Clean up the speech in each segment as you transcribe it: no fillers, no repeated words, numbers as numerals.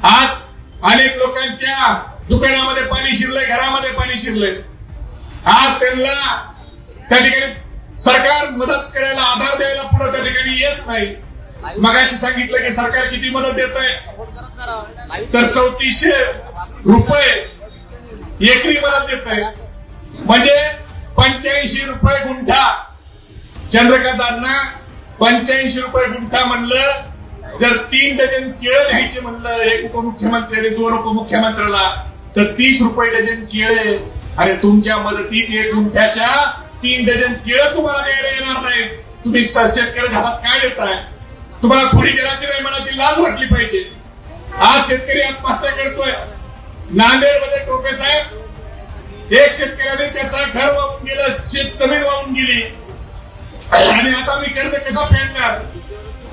आज अनेक लोकांच्या दुकानामध्ये पाणी शिरलंय, घरामध्ये पाणी शिरलंय. आज त्यांना त्या ठिकाणी सरकार मदत करायला, आधार द्यायला पुढे त्या ठिकाणी येत नाही. मगाशी सांगितलं की सरकार किती मदत देत आहे, तर 3400 रुपये एकरी मदत देत आहे. म्हणजे 85 रुपये गुंठा. चंद्रकांतांना 85 रुपये गुंठा म्हणलं. जर 3 डझन केळं घ्यायचे म्हणलं एक उपमुख्यमंत्री आणि 2 उपमुख्यमंत्र्याला, तर 30 रुपये डझन केळे. अरे तुमच्या मदतीत 1 गुंठ्याच्या 3 डझन केळं तुम्हाला द्यायला येणार नाही. तुम्ही शेतकऱ्याच्या हातात काय देताय? तुम्हाला थोडी जनाची नाही मनाची लाज वाटली पाहिजे. आज शेतकरी आत्महत्या करतोय. नांदेडमध्ये टोपे साहेब, एक शेतकऱ्याने त्याचा घर वाहून गेलं, शेत जमीन वाहून गेली आणि आता मी कर्ज कसा फेडणार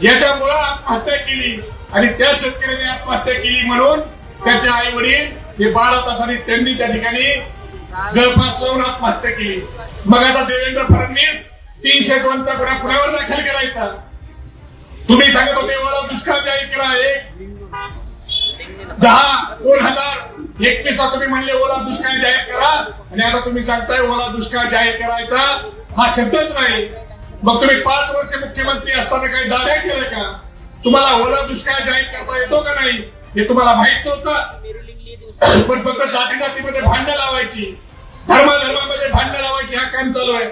याच्यामुळे आत्महत्या केली. आणि त्या शेतकऱ्याने आत्महत्या केली म्हणून त्याचे आई वडील हे 12 तासांनी त्यांनी त्या ठिकाणी गळफास लावून आत्महत्या केली. मग आता देवेंद्र फडणवीस 302 चा गुन्हा कुणावर दाखल करायचा? तुम्ही सांगत होते ओला दुष्काळ जाहीर करा. 10/2021 तुम्ही म्हणले ओला दुष्काळ जाहीर करा आणि आता तुम्ही सांगताय ओला दुष्काळ जाहीर करायचा हा शब्दच नाही. मग तुम्ही 5 वर्ष मुख्यमंत्री असताना काही दाव्या केल्या का? तुम्हाला ओला दुष्काळ जाहीर करता येतो का नाही हे तुम्हाला माहित नव्हतं. पण फक्त जाती जातीमध्ये भांडणं लावायची, धर्माधर्मामध्ये भांडणं लावायची हा काम चालू आहे.